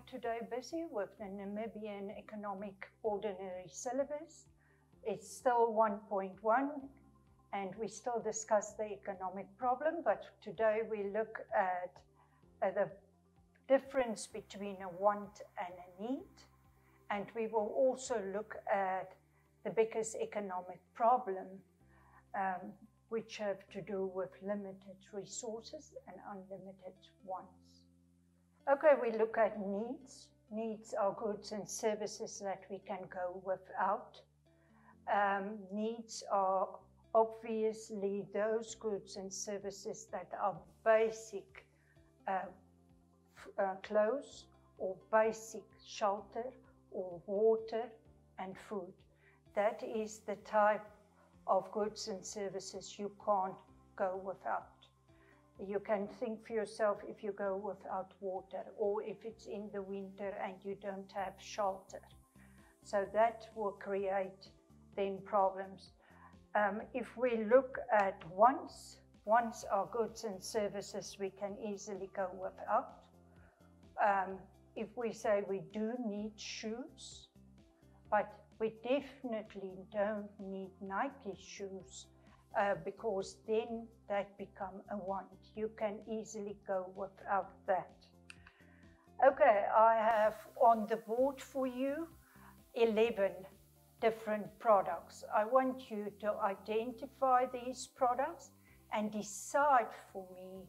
today busy with the Namibian Economic Ordinary Syllabus. It's still 1.1 and we still discuss the economic problem, but today we look at the difference between a want and a need, and we will also look at the biggest economic problem, which have to do with limited resources and unlimited wants. Okay, we look at needs. Needs are goods and services that we can go without. Needs are obviously those goods and services that are basic clothes or basic shelter or water and food. That is the type of goods and services you can't go without. You can think for yourself if you go without water, or if it's in the winter and you don't have shelter. So that will create then problems. If we look at wants are goods and services we can easily go without. If we say we do need shoes, but we definitely don't need Nike shoes, because then that becomes a want. You can easily go without that. Okay, I have on the board for you 11 different products. I want you to identify these products and decide for me,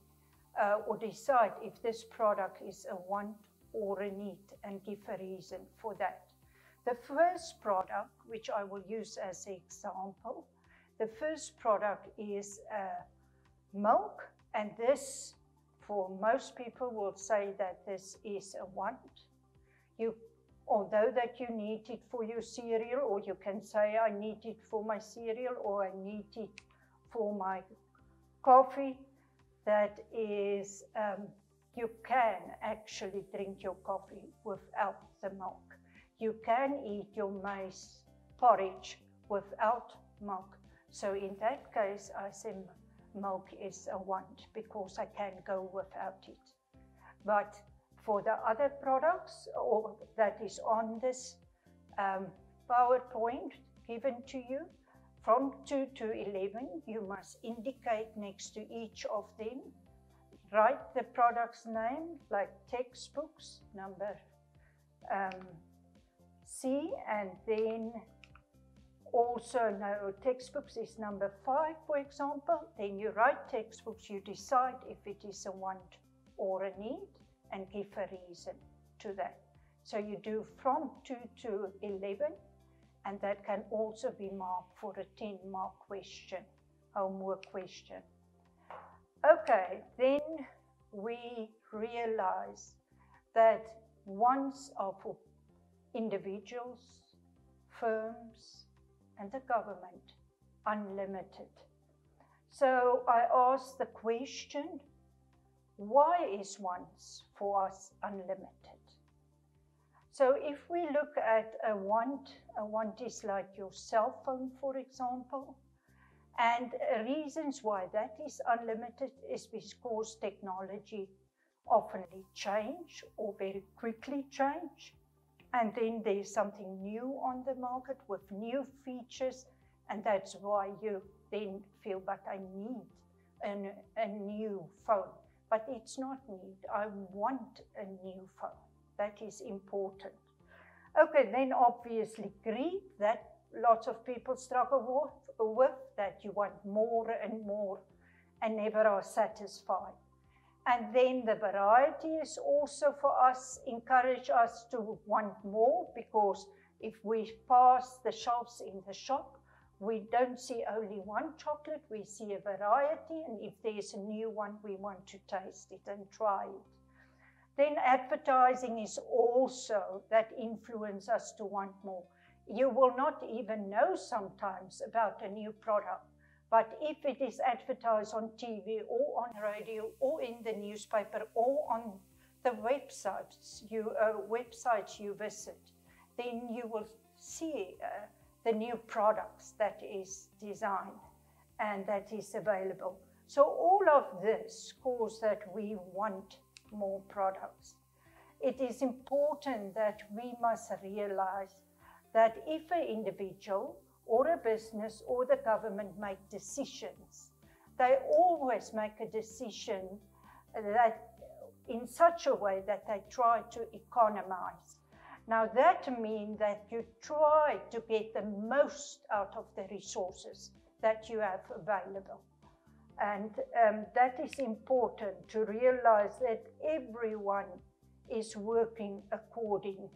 or decide if this product is a want or a need, and give a reason for that. The first product, which I will use as an example, the first product is milk, and this, for most people, will say that this is a want. Although that you need it for your cereal, or you can say I need it for my cereal, or I need it for my coffee, that is, you can actually drink your coffee without the milk. You can eat your maize porridge without milk. So in that case, I say milk is a want because I can go without it. But for the other products, or that is on this PowerPoint given to you, from 2 to 11, you must indicate next to each of them. Write the product's name, like textbooks, number C, and then also no, textbooks is number 5, for example. Then you write textbooks, you decide if it is a want or a need, and give a reason to that. So you do from 2 to 11, and that can also be marked for a 10-mark question, homework question. Okay, then we realize that wants are for individuals, firms, and the government, unlimited. So I asked the question, why is wants for us unlimited? So if we look at a want is like your cell phone, for example. And reasons why that is unlimited is because technology often change or very quickly change. And then there's something new on the market with new features, and that's why you then feel, but I need a new phone. But it's not need, I want a new phone. That is important. Okay, then obviously greed, that lots of people struggle with, that you want more and more and never are satisfied. And then the variety is also for us, encourage us to want more, because if we pass the shelves in the shop, we don't see only one chocolate, we see a variety, and if there's a new one, we want to taste it and try it. Then advertising is also that influence us to want more. You will not even know sometimes about a new product, but if it is advertised on TV or on radio or in the newspaper or on the websites you visit, then you will see the new products that is designed and that is available. So all of this causes that we want more products. it is important that we must realize that if an individual or a business or the government make decisions, they always make a decision that in such a way that they try to economize. Now that means that you try to get the most out of the resources that you have available. And that is important to realize that everyone is working according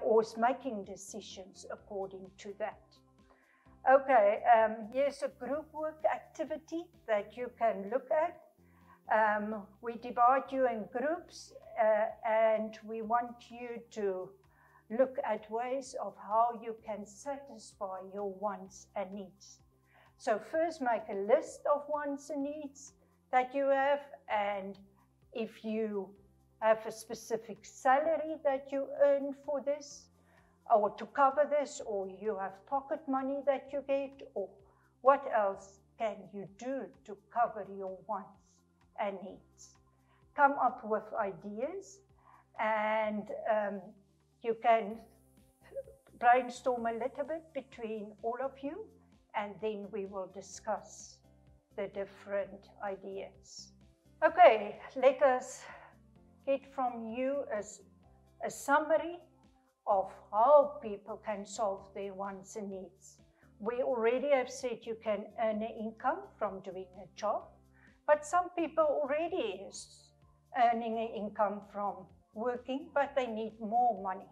or is making decisions according to that. Okay, here's a group work activity that you can look at. We divide you in groups and we want you to look at ways of how you can satisfy your wants and needs. So first make a list of wants and needs that you have, and if you have a specific salary that you earn for this, or to cover this, or you have pocket money that you get, or what else can you do to cover your wants and needs? Come up with ideas, and you can brainstorm a little bit between all of you, and then we will discuss the different ideas. Okay, let us get from you a summary of how people can solve their wants and needs. We already have said you can earn an income from doing a job, but some people already is earning an income from working, but they need more money.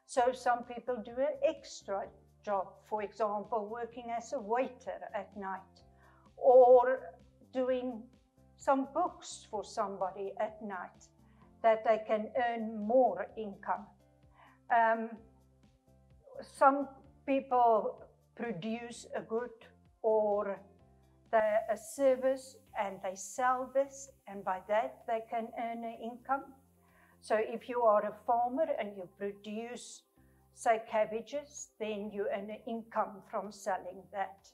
So some people do an extra job, for example, working as a waiter at night, or doing some books for somebody at night, that they can earn more income. Some people produce a good or a service and they sell this, and by that they can earn an income. So if you are a farmer and you produce, say, cabbages, then you earn an income from selling that.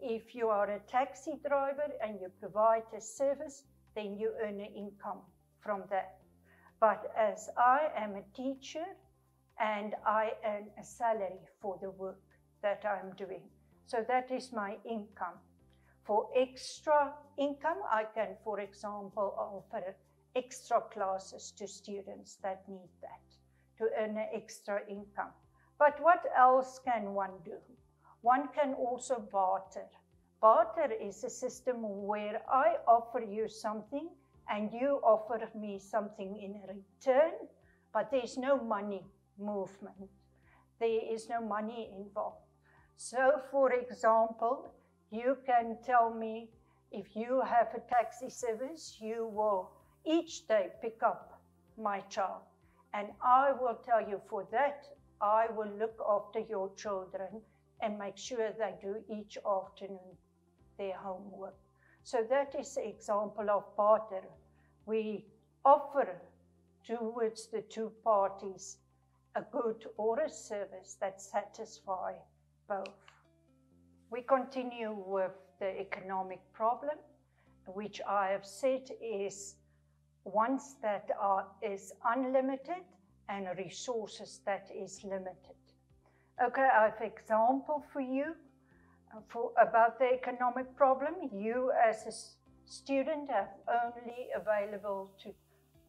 If you are a taxi driver and you provide a service, then you earn an income from that. But as I am a teacher and I earn a salary for the work that I'm doing, so that is my income. For extra income, I can, for example, offer extra classes to students that need that, to earn an extra income. But what else can one do? One can also barter. Barter is a system where I offer you something and you offer me something in return, but there's no money movement. There is no money involved. So, for example, you can tell me, if you have a taxi service, you will each day pick up my child. And I will tell you, for that, I will look after your children and make sure they do each afternoon their homework. So that is an example of barter. We offer towards the two parties a good or a service that satisfies both. We continue with the economic problem, which I have said is wants that is unlimited and resources that is limited. Okay, I have an example for you about the economic problem. You as a student have only available to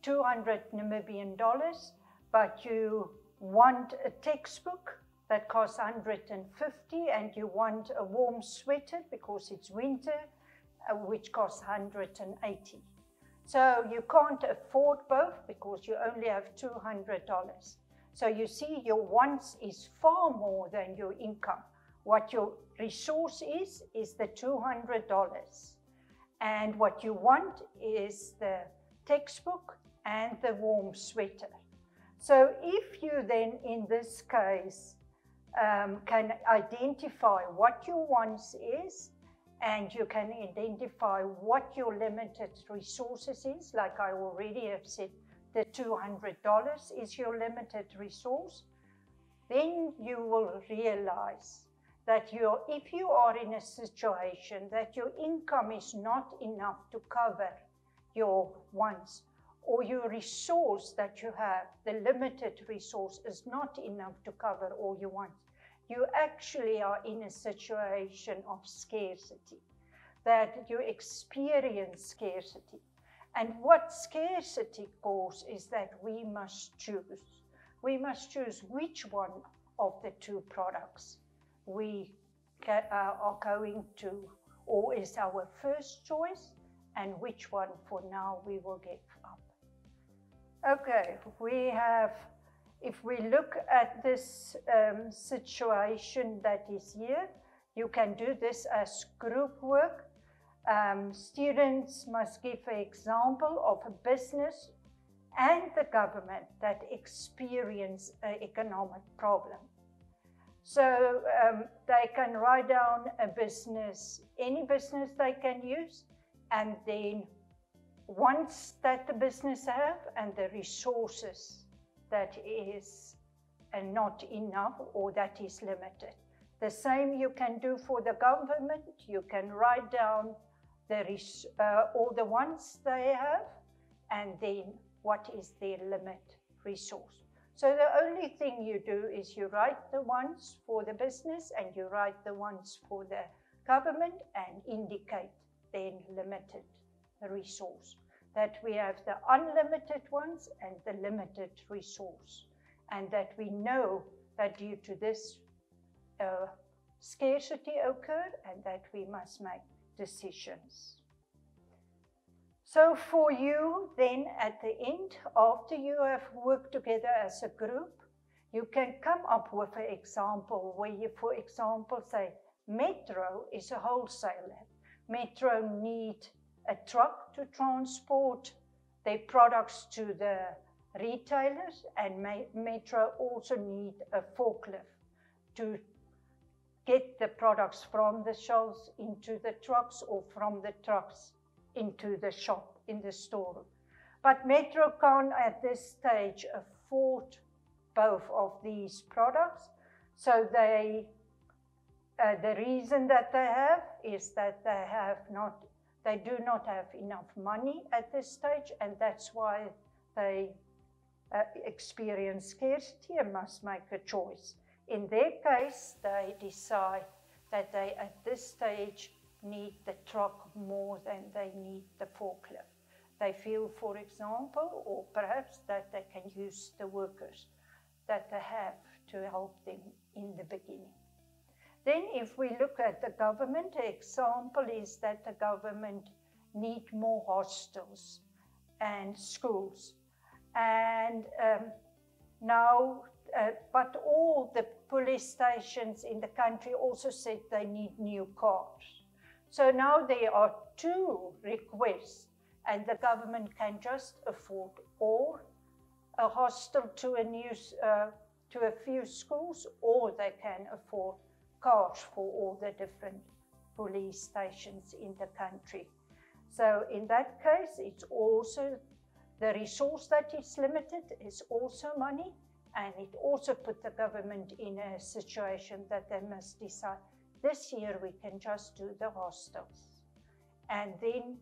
200 Namibian dollars, but you want a textbook that costs 150, and you want a warm sweater because it's winter, which costs 180. So you can't afford both because you only have $200. So you see, your wants is far more than your income. What your resource is the $200. And what you want is the textbook and the warm sweater. So if you then, in this case, can identify what your wants is, and you can identify what your limited resources is, like I already have said, the $200 is your limited resource, then you will realize that if you are in a situation that your income is not enough to cover your wants, or your resource that you have, the limited resource, is not enough to cover all your wants, you actually are in a situation of scarcity, that you experience scarcity. And what scarcity causes is that we must choose. We must choose which one of the two products we are going to, or is our first choice, and which one for now we will give up. Okay, if we look at this situation that is here, you can do this as group work. Students must give an example of a business and the government that experience an economic problem. So they can write down a business, any business they can use, and then wants that the business have and the resources that is not enough or that is limited. The same you can do for the government. You can write down all the wants they have and then what is their limit resource. So the only thing you do is you write the ones for the business and you write the ones for the government and indicate then limited resource. That we have the unlimited ones and the limited resource. And that we know that due to this scarcity occurred and that we must make decisions. So for you, then at the end, after you have worked together as a group, you can come up with an example where you, for example, say, Metro is a wholesaler. Metro need a truck to transport their products to the retailers, and Metro also need a forklift to get the products from the shelves into the trucks or from the trucks into the shop, in the store. But Metro can't at this stage afford both of these products. So the reason that they have is that they do not have enough money at this stage, and that's why they experience scarcity and must make a choice. In their case, they decide that they at this stage need the truck more than they need the forklift. They feel, for example, or perhaps that they can use the workers that they have to help them in the beginning. Then if we look at the government, the example is that the government need more hostels and schools. And but all the police stations in the country also said they need new cars. So now there are two requests, and the government can just afford or a hostel to a few schools, or they can afford cars for all the different police stations in the country. So in that case, it's also the resource that is limited is also money, and it also put the government in a situation that they must decide, this year we can just do the hostels. And then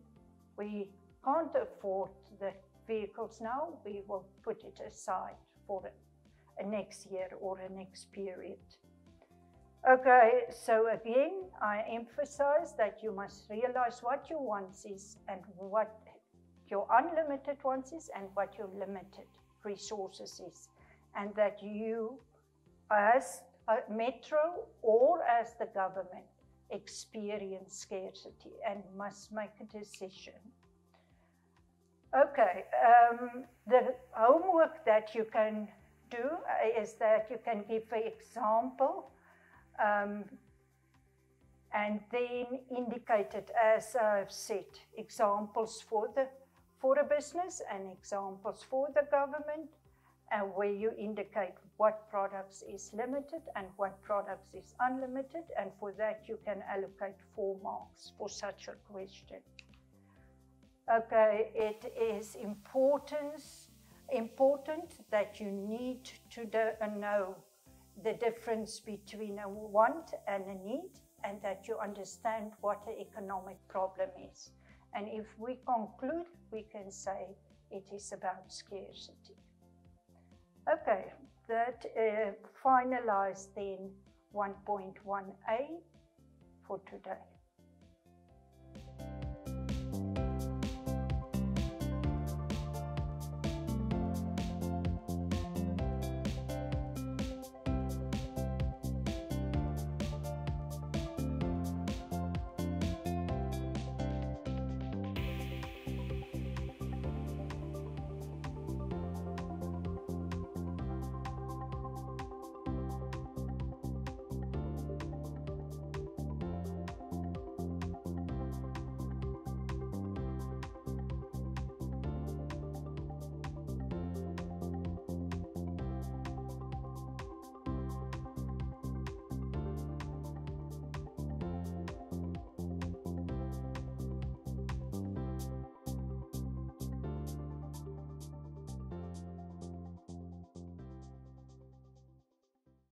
we can't afford the vehicles now, we will put it aside for a next year or a next period. Okay, so again, I emphasize that you must realize what your wants is and what your unlimited wants is and what your limited resources is. And that you, as Metro or as the government, experience scarcity and must make a decision. Okay, the homework that you can do is that you can give an example and then indicate it, as I've said, examples for a business and examples for the government, and where you indicate what products is limited and what products is unlimited, and for that you can allocate 4 marks for such a question. Okay, it is important that you need to know the difference between a want and a need, and that you understand what the economic problem is. And if we conclude, we can say it is about scarcity. Okay, that finalized then 1.1a for today.